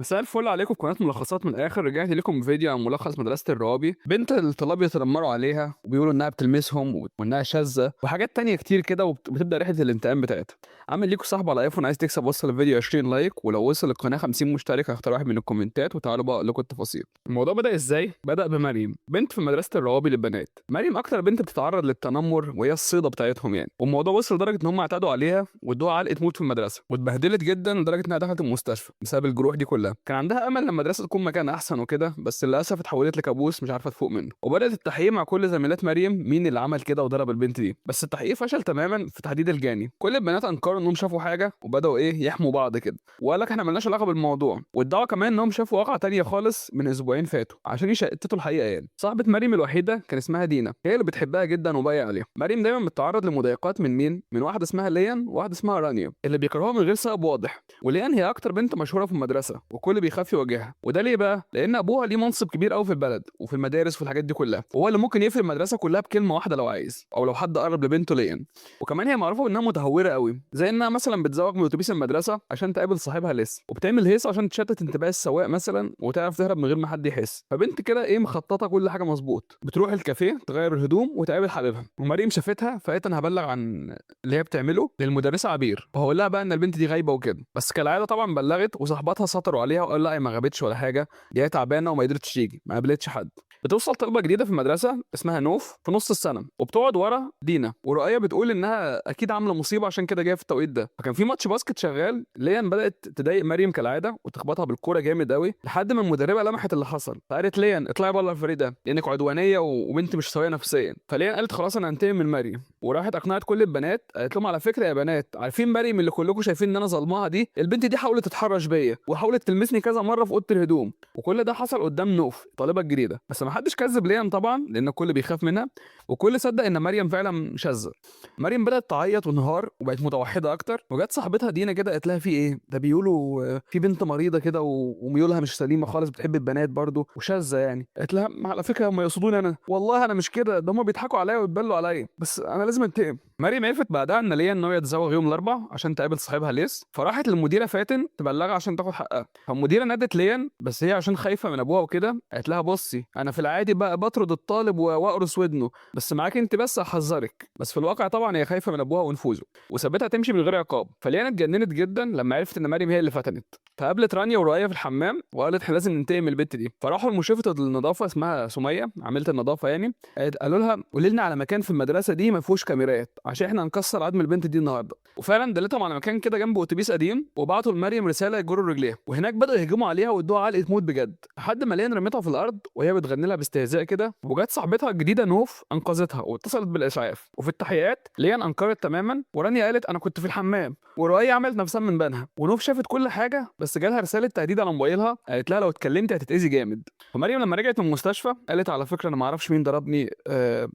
مساء الفل عليكم في قناة ملخصات من الآخر. رجعت لكم بفيديو عن ملخص مدرسة الروابي. بنت الطلاب بيتنمروا عليها وبيقولوا إنها بتلمسهم وإنها شاذة وحاجات تانية كتير كده، وبتبدأ رحلة الانتقام بتاعتها. عامل ليكوا صاحب على ايفون عايز تكسب، وصل الفيديو 20 لايك، ولو وصل القناة 50 مشترك هختار واحد من الكومنتات. وتعالوا بقى أقول لكم التفاصيل. الموضوع بدأ إزاي؟ بدأ بمريم، بنت في مدرسة الروابي للبنات. مريم أكتر بنت بتتعرض للتنمر وهي الصيدة بتاعتهم يعني، والموضوع وصل لدرجة إن هم اعتدوا عليها وادوها علقة موت في المدرسة، واتبهدلت جدا لدرجة إنها دخلت المستشفى بسبب الجروح دي كلها. كان عندها امل ان المدرسه تكون مكان احسن وكده، بس للاسف اتحولت لكابوس مش عارفه تفوق منه. وبدات التحقيق مع كل زميلات مريم مين اللي عمل كده وضرب البنت دي، بس التحقيق فشل تماما في تحديد الجاني. كل البنات انكروا انهم شافوا حاجه وبداوا يحموا بعض كده، وقال لك احنا مالناش علاقه بالموضوع. وادعوا كمان انهم شافوا واقعه تانية خالص من اسبوعين فاتوا عشان يشتتوا الحقيقه يعني. صاحبه مريم الوحيده كان اسمها دينا، هي اللي بتحبها جدا وباقيه عليها. مريم دايما بتتعرض لمضايقات من مين؟ من واحده اسمها ليان وواحده اسمها رانيا، اللي بيكرهوها من غير سبب واضح. وليان هي اكتر بنت مشهوره في المدرسه وكل بيخاف يواجهها. وده ليه بقى؟ لان ابوها ليه منصب كبير قوي في البلد وفي المدارس وفي الحاجات دي كلها، وهو اللي ممكن يقفل المدرسه كلها بكلمه واحده لو عايز، او لو حد قرب لبنته ليان. وكمان هي معروفه انها متهوره قوي، زي انها مثلا بتزوغ من اتوبيس المدرسه عشان تقابل صاحبها لسه، وبتعمل هيصه عشان تشتت انتباه السواق مثلا وتعرف تهرب من غير ما حد يحس. فبنت كده مخططه كل حاجه مظبوط. بتروح الكافيه تغير الهدوم وتقابل حبيبها، ومريم شافتها فقالت انا هبلغ عن اللي هي بتعمله للمدرسه عبير، وهقول لها بقى ان البنت دي غايبه وكده. بس كالعاده طبعا بلغت، وصاحباتها سطروا عليها وقالوا لا هي ما غابتش ولا حاجه، دي هي تعبانه وما قدرتش تيجي، ما قابلتش حد. بتوصل طلبه جديده في المدرسه اسمها نوف في نص السنه، وبتقعد ورا دينا. ورؤية بتقول انها اكيد عامله مصيبه عشان كده جايه في التوقيت ده. فكان في ماتش باسكت شغال، ليان بدات تضايق مريم كالعاده وتخبطها بالكوره جامد قوي، لحد ما المدربه لمحت اللي حصل فقالت ليان اطلعي بره الفريق ده لانك عدوانيه وبنت مش سويه نفسيا. فليان قالت خلاص انا هنتقم من مريم، وراحت اقنعت كل البنات. قالت لهم على فكره يا بنات، عارفين مريم اللي كلكم شايفين ان انا ظلمها دي؟ البنت دي حاولت تتحرش بيا وحاولت تلمسني كذا مره في اوضه الهدوم. وكل ده حصل قدام نوف الطالبه الجديده، بس ما حدش كذب ليان طبعا لان الكل بيخاف منها، وكل صدق ان مريم فعلا شاذه. مريم بدات تعيط وانهار وبقت متوحده اكتر. وجت صاحبتها دينا كده قالت لها في ايه ده؟ بيقولوا في بنت مريضه كده وميولها مش سليمه خالص، بتحب البنات برضو وشاذه يعني. قالت لها على فكره هم يقصدوني انا، والله انا مش كده، ده هم بيضحكوا عليا ويتبلوا عليا، بس انا لازم انتقم. مريم عرفت بعدها ان ليا ان هو يتزوج يوم الاربعاء عشان تقابل صاحبها ليس، فراحت للمديره فاتن تبلغها عشان تاخد حقها. فالمديره نادت ليان، بس هي عشان خايفه من ابوها وكده قالت لها بصي انا في العادي بقى بطرد الطالب واقرص ودنه، بس معاك انت بس هحذرك. بس في الواقع طبعا هي خايفه من ابوها ونفوذه، وسابتها تمشي من غير عقاب. فليان اتجننت جدا لما عرفت ان مريم هي اللي فتنت. فقابلت رانيا ورؤية في الحمام وقالت احنا لازم ننتقم من البت دي. فراحوا لمشرفه النظافه اسمها سميه، عامله النظافه يعني. قالوا لها قولي لنا على مكان في المدرسه دي ما فيهوش كاميرات عشان احنا هنكسر عظم البنت دي النهارده. وفعلا دلتهم على مكان كده جنب اتوبيس قديم، وبعتوا لمريم رساله يجروا رجليها، وهناك بداوا يهجموا عليها وادوها علقه موت بجد، لحد ما ليان رميتها في الارض وهي بتغني لها باستهزاء كده. وجت صاحبتها الجديده نوف انقذتها واتصلت بالاسعاف. وفي التحقيقات ليان انكرت تماما، ورانيا قالت انا كنت في الحمام، ورؤية عملت نفسها من بينها. ونوف شافت كل حاجه، بس جالها رساله تهديد على موبايلها قالت لها لو اتكلمتي هتتاذي جامد. فمريم لما رجعت من المستشفى قالت على فكره انا ما اعرفش مين ضربني،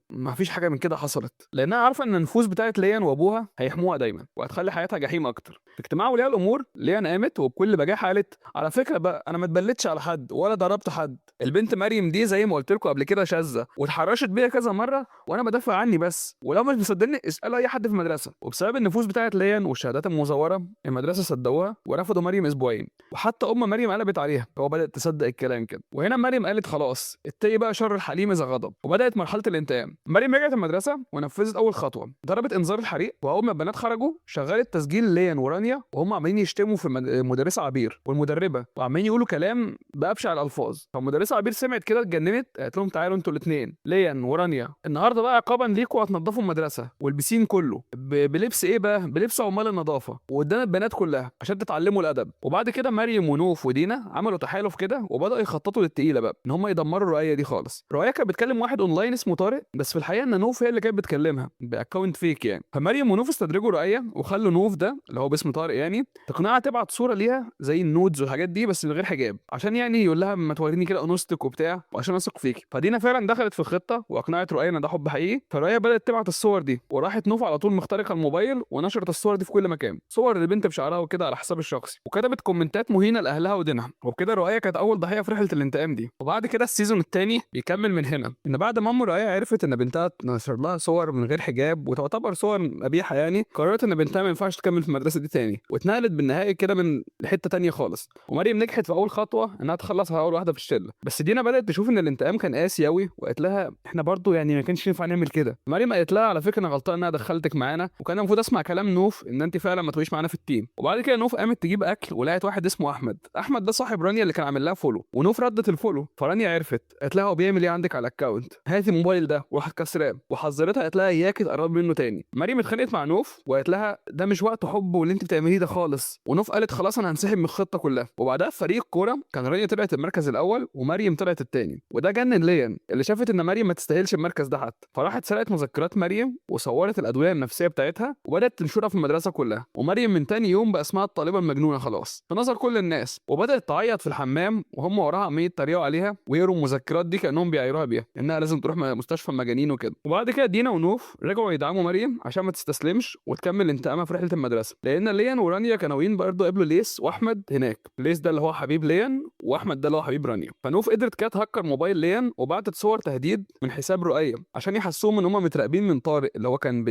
ما فيش حاجه من كده حصلت، لانها عارفه ان النفوذ بتاعت ليان وابوها هيحموها دايما وهتخلي حياتها جحيم اكتر. في اجتماع اولياء الامور ليان قامت وبكل بجاحه قالت على فكره بقى انا ما اتبلتش على حد ولا ضربت حد، البنت مريم دي زي ما قلت لكم قبل كده شاذه واتحرشت بيا كذا مره وانا بدافع عني بس، ولو مش مصدقني اسالوا اي حد في المدرسه. وبسبب النفوذ بتاعت ليان والشهادات المزوره المدرسه صدقوها ورفضوا مريم اسبوعين، وحتى ام مريم قلبت عليها وبدات تصدق الكلام كده. وهنا مريم قالت خلاص اتقي بقى شر الحليم اذا غضب، وبدات مرحله الانتقام. مريم رجعت المدرسه ونفذت اول خطوه، ضربت انذار الحريق. واول ما البنات خرجوا شغلت تسجيل ليان ورانيا وهم عمالين يشتموا في المدرسه عبير والمدربه، وعمالين يقولوا كلام بابشع الالفاظ. فالمدرسه عبير سمعت كده اتجننت، قالت لهم تعالوا انتوا الاثنين ليان ورانيا النهارده بقى عقابا ليكوا هتنضفوا المدرسه والبسين كله بلبس ايه بقى؟ بلبس عمال النظافه وقدام البنات كلها عشان تتعلموا الادب. وبعد كده مريم ونوف ودينا عملوا تحالف كده وبداوا يخططوا للتقيله بقى ان هم يدمروا الرؤيه دي خالص. الرؤيه كانت بتكلم واحد اونلاين اسمه طارق، بس في الحقيقه ان نوف هي اللي كانت بتكلمها باكونت فيك يعني. فمريم ونوف استدرجوا رؤيه وخلوا نوف ده اللي هو باسم طارق يعني تقنعها تبعت صوره ليها زي النودز والحاجات دي بس من غير حجاب، عشان يعني يقول لها ما توريني كده انوثتك وبتاع، وعشان عشان اثق فيكي. فدينا فعلا دخلت في الخطه واقنعت رؤية ان ده حب حقيقي. فرؤية بدات تبعت الصور دي، وراحت نوف على طول مخترقه الموبايل ونشرت الصور دي في كل مكان، صور البنت بشعرها وكده على حساب الشخصي، وكتبت كومنتات مهينه لاهلها ودينها. وبكده رؤية كانت اول ضحيه في رحله الانتقام دي. وبعد كده السيزون الثاني بيكمل من هنا، ان بعد ما ام رؤية عرفت ان بنتها نشر لها صور من غير حجاب وتعتبر صور قبيحه يعني، قررت ان بنتها ما ينفعش تكمل في المدرسه دي تاني، واتنقلت بالنهائي كده من لحته تانيه خالص. ومريم نجحت في اول خطوه انها تخلص على اول واحده في الشله، بس دينا بدات تشوف ان الانتقام كان قاسي قوي، وقالت لها احنا برضو يعني ما كانش ينفع نعمل كده. مريم قالت لها على فكره انا غلطان ان انا دخلتك معانا، وكان المفروض اسمع كلام نوف ان انت فعلا ما تبقيش معانا في التيم. وبعد كده نوف قامت تجيب اكل ولقت واحد اسمه احمد. احمد ده صاحب رانيا اللي كان عامل لها فولو، ونوف ردت الفولو. فرانيا عرفت، قالت لها هو بيعمل ايه عندك على الاكونت، هاتي الموبايل ده، وراحت كسراه وحذرتها، قالت لها اياكي تقربي منه تاني. مريم اتخانقت مع نوف وقالت لها ده مش وقت حب واللي انت بتعمليه ده خالص. ونوف قالت خلاص انا هنسحب من الخطه كلها. وبعدها في فريق الكوره كان رانيا طلعت المركز الاول ومريم طلعت الثاني، وده جنن ليان اللي شافت ان مريم ما تستاهلش المركز ده حتى. فراحت سرقت مذكرات مريم وصورت الادويه النفسيه بتاعتها وبدات تنشرها في المدرسه كلها. ومريم من تاني يوم بقى اسمها الطالبه المجنونه خلاص في نظر كل الناس، وبدات تعيط في الحمام وهم وراها عمالين يتريقوا عليها ويقروا المذكرات دي كانهم بيعايروها بيها انها لازم تروح مستشفى مجانين وكده. وبعد كده دينا ونوف رجعوا يدعموا مريم عشان ما تستسلمش وتكمل انتقامها في رحله المدرسه، لان ليان ورانيا كانوا ناويين برضه قبلوا ليس واحمد هناك. ليس ده اللي هو حبيب ليان، واحمد ده اللي هو حبيب رانيا. فنوف قدرت كده تهكر موبايل ليان وبعتت صور تهديد من حساب رؤية عشان يحسوهم ان هم متراقبين من طارق اللي هو كان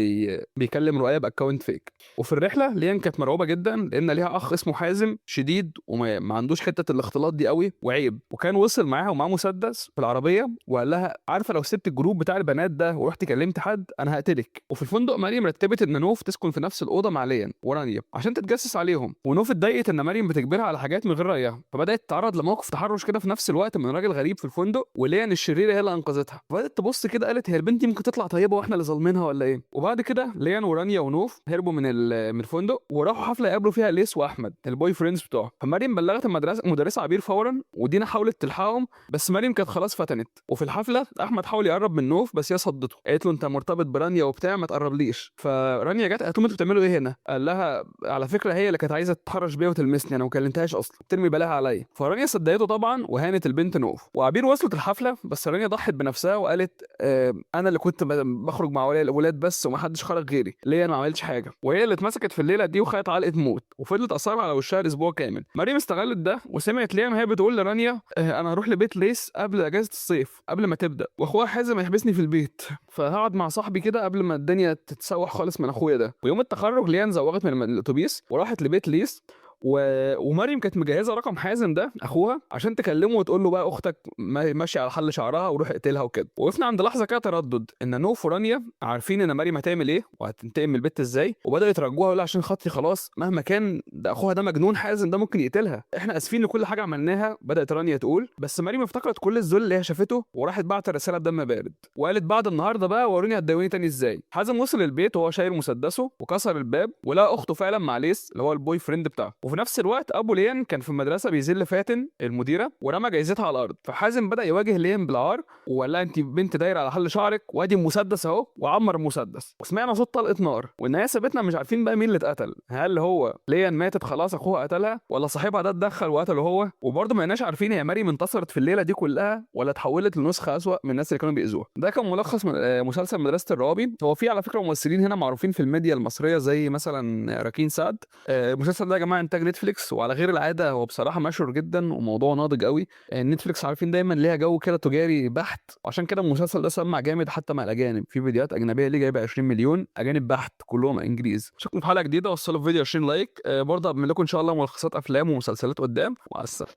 بيكلم رؤية باكونت فيك. وفي الرحله ليان كانت مرعوبه جدا لان ليها اخ اسمه حازم شديد وما ما عندوش حته الاختلاط دي قوي وعيب، وكان وصل معاها ومعاه مسدس في العربيه وقال لها عارفه لو سبت الجروب بتاع البنات ده ورحت كلمت حد انا هقتلك. وفي الفندق مريم رتبت ان نوف تسكن في نفس الاوضه مع ليان ورانيا عشان تتجسس عليهم. ونوف اتضايقت ان مريم بتجبرها على حاجات من غير رايها، فبدات تتعرض لموقف تحرش كده في نفس الوقت من راجل غريب في الفندق، وليان الشريره هي اللي انقذتها. فبدات تبص كده قالت هي البنت دي ممكن تطلع طيبه واحنا اللي ظالمينها ولا ايه. وبعد كده ليان ورانيا ونوف هربوا من الفندق وراحوا حفله يقابلوا فيها ليس واحمد البوي فريندز بتوعه. فمريم بلغت مدرسه عبير فورا، ودينا حاولت تلحقهم بس مريم كانت خلاص فتنت. وفي الحفله احمد حاول يقرب من نوف بس هي صدته، قالت له انت مرتبط برانيا وبتاع ما تقربليش. فرانيا جت قالت لهم انتوا بتعملوا ايه هنا؟ قال لها على فكره هي اللي كانت عايزه تتحرش بيا وتلمسني، انا ما كلمتهاش اصلا، ترمي بلاها عليا. فرانيا صدقته طبعا وهانت البنت نوف. وعبير وصلت الحفله بس رانيا ضحت بنفسها وقالت انا اللي كنت بخرج مع ولاد بس ومحدش خرج غيري، ليه انا ما عملتش حاجه. وهي اللي اتمسكت في الليله دي وخدت علقه موت وفضلت اثار على وشها الاسبوع كامل. مريم استغلت ده وسمعت ليام هي بتقول لرانيا انا هروح لبيت ليس قبل اجازه الصيف قبل ما تبدا، واخوها حازم هيحبسني في البيت، فهقعد مع صاحبي كده قبل ما الدنيا تتسوح خالص من اخويا ده. ويوم التخرج ليان زوغت من الاتوبيس وراحت لبيت ليس ومريم كانت مجهزه رقم حازم ده اخوها عشان تكلمه وتقول له بقى اختك ماشيه على حل شعرها وروح اقتلها وكده. وقفنا عند لحظه كده تردد ان نوف ورانيا عارفين ان مريم هتعمل ايه وهتنتقم من البت ازاي، وبداوا يترجوها يقولوا عشان خاطري خلاص مهما كان ده اخوها ده مجنون حازم ده ممكن يقتلها، احنا اسفين لكل حاجه عملناها. بدات رانيا تقول بس مريم افتكرت كل الذل اللي هي شافته وراحت بعت رساله بدم بارد وقالت بعد النهارده بقى وروني هتضايقوني تاني ازاي. حازم وصل البيت وهو شايل مسدسه وكسر الباب ولقى اخته فعلا مع ليس اللي هو البوي فريند بتاعه. وفي نفس الوقت ابو ليان كان في المدرسه بيذل فاتن المديره ورمى جايزتها على الارض. فحازم بدا يواجه ليان بالعار وقال لها انت بنت دايره على حل شعرك وادي المسدس اهو، وعمر المسدس وسمعنا صوت طلقه نار. والنهايه سابتنا مش عارفين بقى مين اللي اتقتل، هل هو ليان ماتت خلاص اخوها قتلها ولا صاحبها ده اتدخل وقتله هو. وبرضه ما لقيناش عارفين هي مريم انتصرت في الليله دي كلها ولا اتحولت لنسخه اسوأ من الناس اللي كانوا بيأذوها. ده كان ملخص من مسلسل مدرسه الروابي. هو في على فكره ممثلين هنا معروفين في الميديا المصريه زي مثلا راكين سعد. المسلسل ده يا جماعه انتاج نتفليكس وعلى غير العاده هو بصراحه مشهور جدا وموضوع ناضج قوي. نتفليكس عارفين دايما ليها جو كده تجاري بحت، وعشان كده المسلسل ده سمع جامد حتى مع الاجانب. في فيديوهات اجنبيه ليه جايبه 20 مليون، اجانب بحت كلهم انجليز. اشوفكم في حلقه جديده، وصلوا الفيديو 20 لايك. برضه اعمل لكم ان شاء الله ملخصات افلام ومسلسلات قدام. مع السلامه.